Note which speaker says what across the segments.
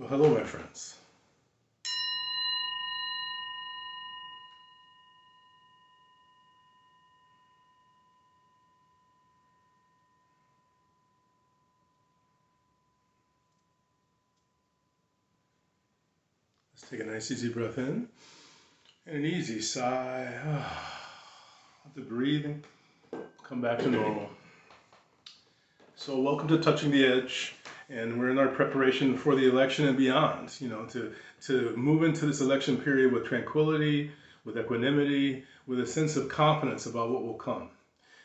Speaker 1: Well, hello, my friends. Let's take a nice easy breath in and an easy sigh. Let the breathing come back to normal. So welcome to Touching the Edge, and we're in our preparation for the election and beyond, to move into this election period with tranquility, with equanimity, with a sense of confidence about what will come.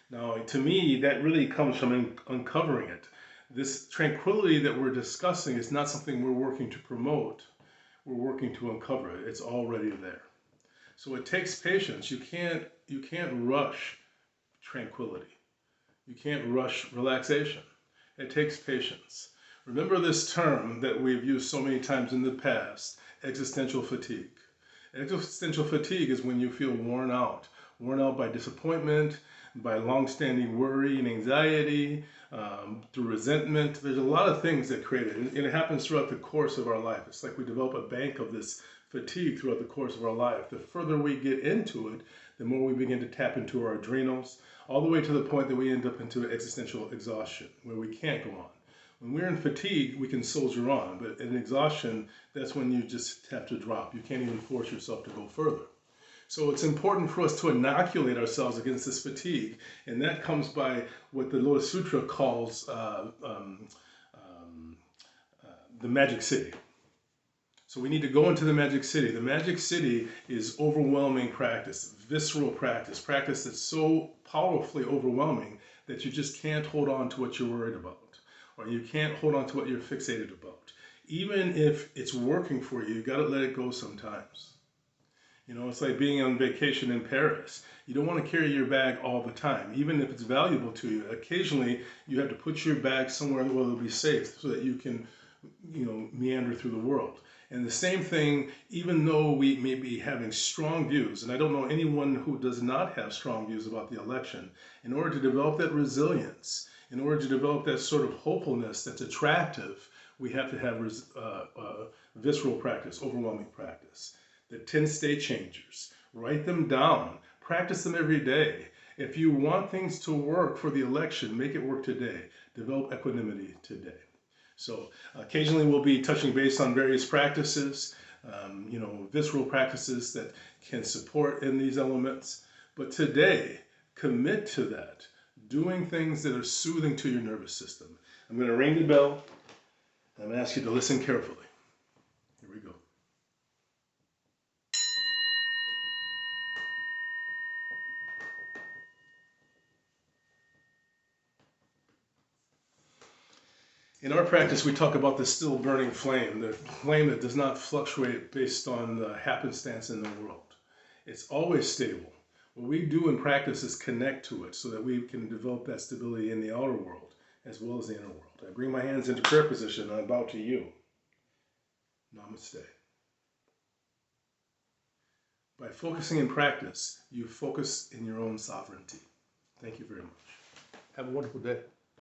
Speaker 1: Now, to me, that really comes from uncovering it. This tranquility that we're discussing is not something we're working to promote. We're working to uncover it. It's already there. So it takes patience. You can't rush tranquility. You can't rush relaxation. It takes patience. Remember this term that we've used so many times in the past, existential fatigue. Existential fatigue is when you feel worn out by disappointment, by long-standing worry and anxiety, through resentment. There's a lot of things that create it, and it happens throughout the course of our life. It's like we develop a bank of this fatigue throughout the course of our life. The further we get into it, the more we begin to tap into our adrenals, all the way to the point that we end up into existential exhaustion, where we can't go on. When we're in fatigue, we can soldier on, but in exhaustion, that's when you just have to drop. You can't even force yourself to go further. So it's important for us to inoculate ourselves against this fatigue, and that comes by what the Lotus Sutra calls the magic city. So we need to go into the magic city. The magic city is overwhelming practice, visceral practice, practice that's so powerfully overwhelming that you just can't hold on to what you're worried about, or you can't hold on to what you're fixated about. Even if it's working for you, you got to let it go sometimes. It's like being on vacation in Paris. You don't want to carry your bag all the time, even if it's valuable to you. Occasionally, you have to put your bag somewhere where it'll be safe so that you can, meander through the world. And the same thing, even though we may be having strong views, and I don't know anyone who does not have strong views about the election, in order to develop that resilience, in order to develop that sort of hopefulness that's attractive, we have to have visceral practice, overwhelming practice. The 10 state changers. Write them down. Practice them every day. If you want things to work for the election, make it work today. Develop equanimity today. So occasionally we'll be touching base on various practices, visceral practices that can support in these elements. But today, commit to that. Doing things that are soothing to your nervous system. I'm going to ring the bell. I'm going to ask you to listen carefully. Here we go. In our practice, we talk about the still burning flame, the flame that does not fluctuate based on the happenstance in the world. It's always stable. What we do in practice is connect to it so that we can develop that stability in the outer world as well as the inner world. I bring my hands into prayer position and I bow to you. Namaste. By focusing in practice, you focus in your own sovereignty. Thank you very much. Have a wonderful day.